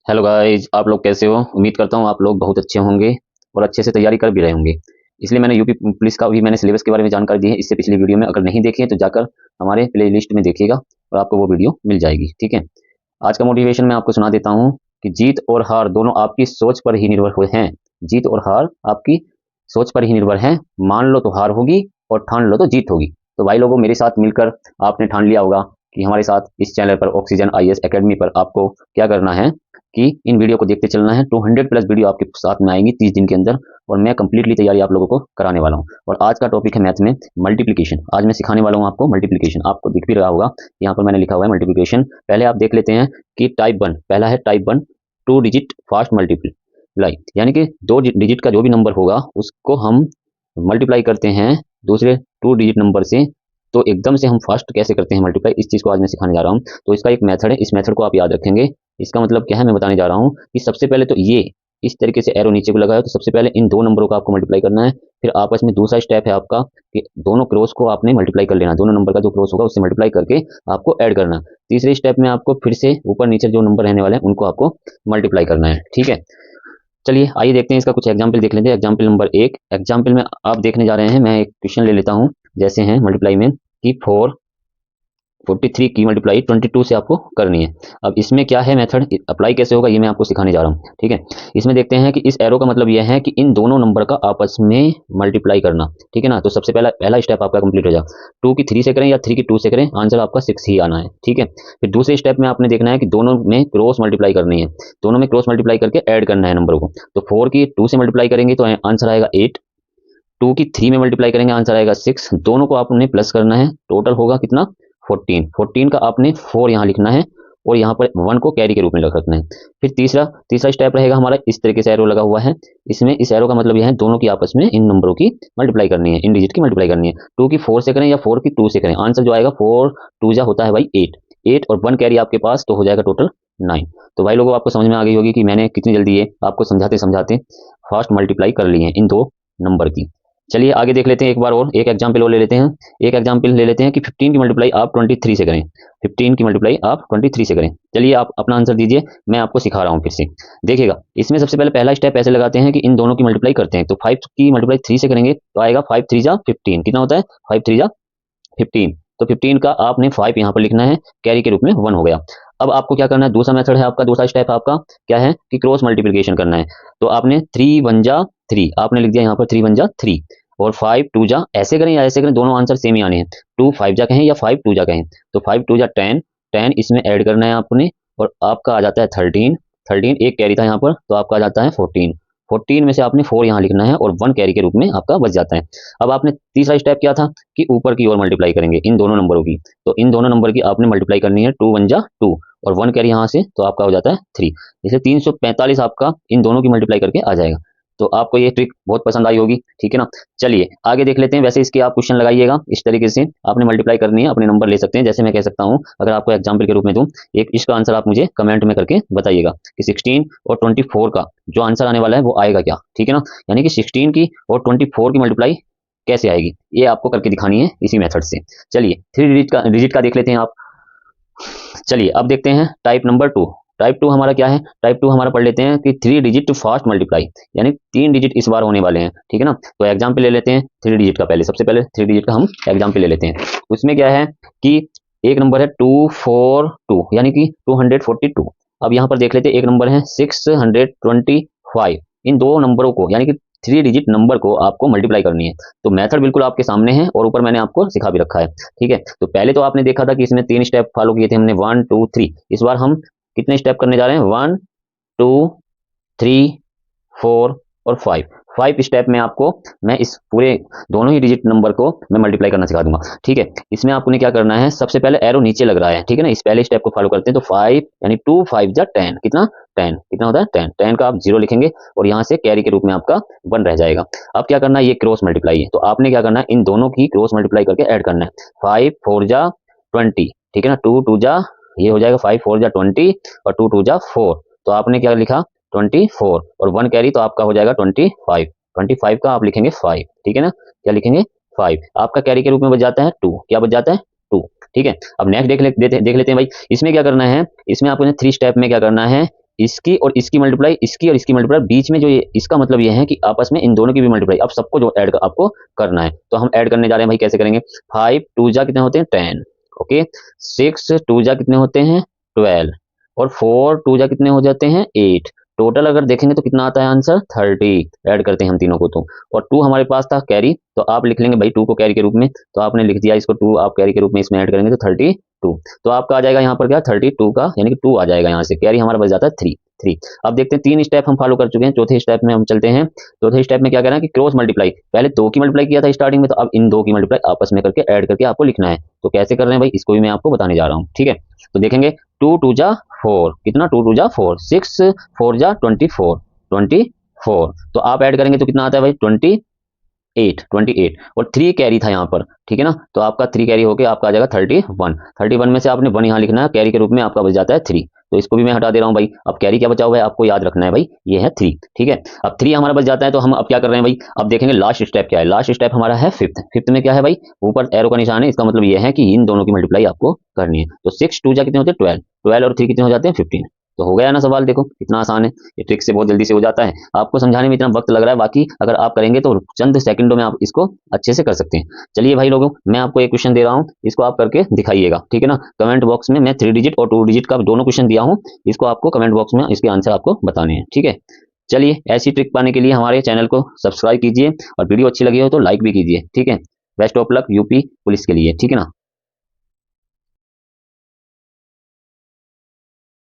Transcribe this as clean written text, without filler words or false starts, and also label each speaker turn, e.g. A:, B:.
A: Hello guys, आप लोग कैसे हो? उम्मीद करता हूँ आप लोग बहुत अच्छे होंगे और अच्छे से तैयारी कर भी रहे होंगे। इसलिए मैंने यूपी पुलिस का भी मैंने सिलेबस के बारे में जानकारी दी है इससे पिछली वीडियो में। अगर नहीं देखी है तो जाकर हमारे प्लेलिस्ट में देखिएगा और आपको वो वीडियो मिल जाएगी। ठीक है। आज का मोटिवेशन मैं आपको सुना देता हूँ कि जीत और हार दोनों आपकी सोच पर ही निर्भर हुए हैं। जीत और हार आपकी सोच पर ही निर्भर है। मान लो तो हार होगी और ठान लो तो जीत होगी। तो भाई लोगों, मेरे साथ मिलकर आपने ठान लिया होगा कि हमारे साथ इस चैनल पर ऑक्सीजन आईएएस एकेडमी पर आपको क्या करना है कि इन वीडियो को देखते चलना है। 200 प्लस वीडियो आपके साथ में आएंगी 30 दिन के अंदर और मैं कंप्लीटली तैयारी आप लोगों को कराने वाला हूं। और आज का टॉपिक है मैथ में मल्टीप्लिकेशन। आज मैं सिखाने वाला हूं आपको मल्टीप्लिकेशन। आपको दिख भी रहा होगा, यहाँ पर मैंने लिखा हुआ है मल्टीप्लिकेशन। पहले आप देख लेते हैं कि टाइप 1 पहला है, टाइप 1 2 डिजिट फास्ट मल्टीप्लाई, यानी कि 2 डिजिट का जो भी नंबर होगा उसको हम मल्टीप्लाई करते हैं दूसरे 2 डिजिट नंबर से। तो एकदम से हम फास्ट कैसे करते हैं मल्टीप्लाई, इस चीज़ को आज मैं सिखाने जा रहा हूँ। तो इसका एक मेथड है, इस मेथड को आप याद रखेंगे। इसका मतलब क्या है मैं बताने जा रहा हूँ कि सबसे पहले तो ये इस तरीके से एरो नीचे को लगाया, तो सबसे पहले इन दो नंबरों को आपको मल्टीप्लाई करना है। फिर आपस में दूसरा स्टेप है आपका कि दोनों क्रॉस को आपने मल्टीप्लाई कर लेना, दोनों नंबर का जो क्रॉस होगा उससे मल्टीप्लाई करके आपको ऐड करना। तीसरे स्टेप में आपको फिर से ऊपर नीचे जो नंबर रहने वाले हैं उनको आपको मल्टीप्लाई करना है। ठीक है। चलिए आइए देखते हैं, इसका कुछ एग्जाम्पल देख लेते हैं। एग्जाम्पल नंबर 1, एग्जाम्पल में आप देखने जा रहे हैं, मैं एक क्वेश्चन ले लेता हूँ जैसे हैं मल्टीप्लाई में कि 43 की मल्टीप्लाई 22 से आपको करनी है। अब इसमें क्या है मेथड अप्लाई कैसे होगा ये मैं आपको सिखाने जा रहा हूँ। ठीक है। इसमें देखते हैं कि इस एरो का मतलब यह है कि इन दोनों नंबर का आपस में मल्टीप्लाई करना। ठीक है ना। तो सबसे पहला स्टेप आपका कंप्लीट हो जाएगा। 2 की 3 से करें या 3 की 2 से करें, आंसर आपका 6 ही आना है। ठीक है। फिर दूसरे स्टेप में आपने देखना है कि दोनों में क्रॉस मल्टीप्लाई करनी है, दोनों में क्रॉस मल्टीप्लाई करके ऐड करना है नंबर को। तो 4 की 2 से मल्टीप्लाई करेंगे तो आंसर आएगा 8, 2 की 3 में मल्टीप्लाई करेंगे आंसर आएगा 6। दोनों को आपने प्लस करना है, टोटल होगा कितना 14। 14 का आपने 4 यहाँ लिखना है और यहाँ पर 1 को कैरी के रूप में रखना है। फिर तीसरा स्टेप रहेगा हमारा, इस तरीके से एरो लगा हुआ है। इसमें इस एरो का मतलब यह है दोनों की आपस में इन नंबरों की मल्टीप्लाई करनी है, इन डिजिट की मल्टीप्लाई करनी है। 2 की 4 से करें या 4 की 2 से करें, आंसर जो आएगा 4 2 जा होता है भाई 8, 8 और 1 कैरी आपके पास तो हो जाएगा टोटल 9। तो भाई लोगों, आपको समझ में आ गई होगी कि मैंने कितनी जल्दी ये आपको समझाते समझाते फास्ट मल्टीप्लाई कर ली है इन दो नंबर की। चलिए आगे देख लेते हैं, एक बार और एक एग्जाम्पल और ले लेते हैं। एक एग्जाम्पल ले लेते हैं कि 15 की मल्टीप्लाई आप 23 से करें, 15 की मल्टीप्लाई आप 23 से करें। चलिए आप अपना आंसर दीजिए, मैं आपको सिखा रहा हूँ फिर से। देखिएगा इसमें सबसे पहले पहला स्टेप ऐसे लगाते हैं कि इन दोनों की मल्टीप्लाई करते हैं। तो 5 की मल्टीप्लाई 3 से करेंगे तो आएगा 5 3 जा 15, कितना होता है 5 3 जा 15। तो 15 का आपने 5 यहाँ पर लिखना है, कैरी के रूप में 1 हो गया। अब आपको क्या करना है, दूसरा मेथड है आपका, दूसरा स्टेप आपका क्या है कि क्रॉस मल्टीप्लिकेशन करना है। तो आपने 3 1 जा 3 आपने लिख दिया यहाँ पर, 3 1 जा 3 और 5 2 जा ऐसे करें या ऐसे करें, दोनों आंसर सेम ही आने हैं। 2 5 जा कहें या 5 2 जा कहें, तो 5 2 जा 10, 10 इसमें ऐड करना है आपने और आपका आ जाता है 13, 13 एक कैरी था यहाँ पर तो आपका आ जाता है 14, 14 में से आपने 4 यहाँ लिखना है और 1 कैरी के रूप में आपका बच जाता है। अब आपने तीसरा स्टेप क्या था कि ऊपर की ओर मल्टीप्लाई करेंगे इन दोनों नंबरों की। तो इन दोनों नंबर की आपने मल्टीप्लाई करनी है, 2 1 जा 2 और 1 कैरी यहाँ से तो आपका हो जाता है 3, इसलिए 345 आपका इन दोनों की मल्टीप्लाई करके आ जाएगा। तो आपको ये ट्रिक बहुत पसंद आई होगी। ठीक है ना। चलिए आगे देख लेते हैं। वैसे इसके आप क्वेश्चन लगाइएगा, इस तरीके से आपने मल्टीप्लाई करनी है, अपने नंबर ले सकते हैं। जैसे मैं कह सकता हूँ, अगर आपको एग्जाम्पल के रूप में दूं, एक इसका आंसर आप मुझे कमेंट में करके बताइएगा कि 16 और 24 का जो आंसर आने वाला है वो आएगा क्या। ठीक है ना। यानी कि 16 की और 24 की मल्टीप्लाई कैसे आएगी ये आपको करके दिखानी है इसी मेथड से। चलिए 3 डिजिट का देख लेते हैं आप। चलिए अब देखते हैं टाइप नंबर 2। टाइप 2 हमारा क्या है, टाइप 2 हमारा पढ़ लेते हैं कि 3 डिजिट फास्ट मल्टीप्लाई, यानी 3 डिजिट इस बार होने वाले हैं। ठीक है ना। तो एग्जाम्पल ले लेते हैं 3 डिजिट का। पहले सबसे पहले 3 डिजिट का हम एग्जाम्पल ले लेते हैं। उसमें क्या है कि एक नंबर है 242 यानी कि 242। अब यहाँ पर देख लेते हैं एक नंबर है 625। इन दो नंबरों को यानी कि 3 डिजिट नंबर को आपको मल्टीप्लाई करनी है। तो मेथड बिल्कुल आपके सामने है और ऊपर मैंने आपको सिखा भी रखा है। ठीक है। तो पहले तो आपने देखा था कि इसमें 3 स्टेप फॉलो किए थे हमने, 1 2 3। इस बार हम कितने स्टेप करने जा रहे हैं, 1 2 3 4 और 5। 5 स्टेप में आपको मैं इस पूरे दोनों ही डिजिट नंबर को मैं मल्टीप्लाई करना सिखा दूंगा। ठीक है। इसमें आपको क्या करना है, सबसे पहले एरो नीचे लग रहा है। ठीक है ना। इस पहले स्टेप को फॉलो करते हैं। तो 5 यानी 2 5 जा 10, कितना 10, कितना होता है 10, 10 का आप 0 लिखेंगे और यहाँ से कैरी के रूप में आपका 1 रह जाएगा। अब क्या करना है, ये क्रॉस मल्टीप्लाई है तो आपने क्या करना है, इन दोनों की क्रॉस मल्टीप्लाई करके ऐड करना है। 5 4 जा 20, ठीक है ना। 2 2 जा ये हो जाएगा 5 4 जा 20 और 2 2 जा 4, तो आपने क्या लिखा 24 और 1 कैरी तो आपका हो जाएगा 25। 25 का आप लिखेंगे 5। ठीक है ना। क्या लिखेंगे 5, आपका कैरी के रूप में बच जाता है 2, क्या बच जाता है 2। ठीक है। अब नेक्स्ट देख लेते हैं भाई, इसमें क्या करना है, इसमें आपको 3 स्टेप में क्या करना है इसकी और इसकी मल्टीप्लाई, इसकी और इसकी मल्टीप्लाई, बीच में जो ये इसका मतलब ये है कि आपस में इन दोनों की भी मल्टीप्लाई अब सबको जो ऐड आपको करना है। तो हम ऐड करने जा रहे हैं भाई, कैसे करेंगे? 5 2 जा कितने होते हैं 10, ओके। 6 2 जा कितने होते हैं 12, और 4 2 जा कितने हो जाते हैं 8। टोटल अगर देखेंगे तो कितना आता है आंसर 30। ऐड करते हैं हम तीनों को तो, और 2 हमारे पास था कैरी, तो आप लिख लेंगे भाई 2 को कैरी के रूप में, तो आपने लिख दिया इसको 2 आप कैरी के रूप में इसमें ऐड करेंगे तो 32। तो आपका आ जाएगा यहाँ पर क्या 32 का, यानी कि 2 आ जाएगा यहाँ से, कैरी हमारा बच जाता है 3। अब देखते हैं 3 स्टेप हम फॉलो कर चुके हैं, चौथे स्टेप में हम चलते हैं। चौथे स्टेप में क्या करना है कि क्रॉस मल्टीप्लाई, पहले 2 की मल्टीप्लाई किया था स्टार्टिंग में, तो अब इन 2 की मल्टीप्लाई आपस में करके ऐड करके आपको लिखना है। तो कैसे कर रहे हैं भाई, इसको भी मैं आपको बताने जा रहा हूँ, ठीक है। तो देखेंगे 2 2 जा 4, कितना 2 2 जा 4, 6 4 जा 24, तो आप ऐड करेंगे तो कितना आता है भाई 28 और 3 कैरी था यहाँ पर, ठीक है ना। तो आपका 3 कैरी होके आपका आ जाएगा 31 में से आपने 1 यहाँ लिखना है, कैरी के रूप में आपका बच जाता है 3। तो इसको भी मैं हटा दे रहा हूँ भाई। अब कैरी क्या बचा हुआ है आपको याद रखना है भाई, ये है 3, ठीक है। अब 3 हमारा बच जाता है, तो हम अब क्या कर रहे हैं भाई, अब देखेंगे लास्ट स्टेप क्या है। लास्ट स्टेप हमारा है फिफ्थ में क्या है भाई, ऊपर एरो का निशान है, इसका मतलब ये है कि इन दोनों की मल्टीप्लाई आपको करनी है। तो 6 2 जा कितने होते हैं 12 और 3 कितने हो जाते हैं 15। तो हो गया ना सवाल, देखो कितना आसान है, ये ट्रिक से बहुत जल्दी से हो जाता है। आपको समझाने में इतना वक्त लग रहा है, बाकी अगर आप करेंगे तो चंद सेकंडों में आप इसको अच्छे से कर सकते हैं। चलिए भाई लोगों, मैं आपको एक क्वेश्चन दे रहा हूँ, इसको आप करके दिखाइएगा, ठीक है ना। कमेंट बॉक्स में मैं 3 डिजिट और 2 डिजिट का दोनों क्वेश्चन दिया हूँ, इसको आपको कमेंट बॉक्स में इसके आंसर आपको बताने हैं, ठीक है। चलिए, ऐसी ट्रिक पाने के लिए हमारे चैनल को सब्सक्राइब कीजिए, और वीडियो अच्छी लगी हो तो लाइक भी कीजिए, ठीक है। Best of luck UP police के लिए, ठीक है ना।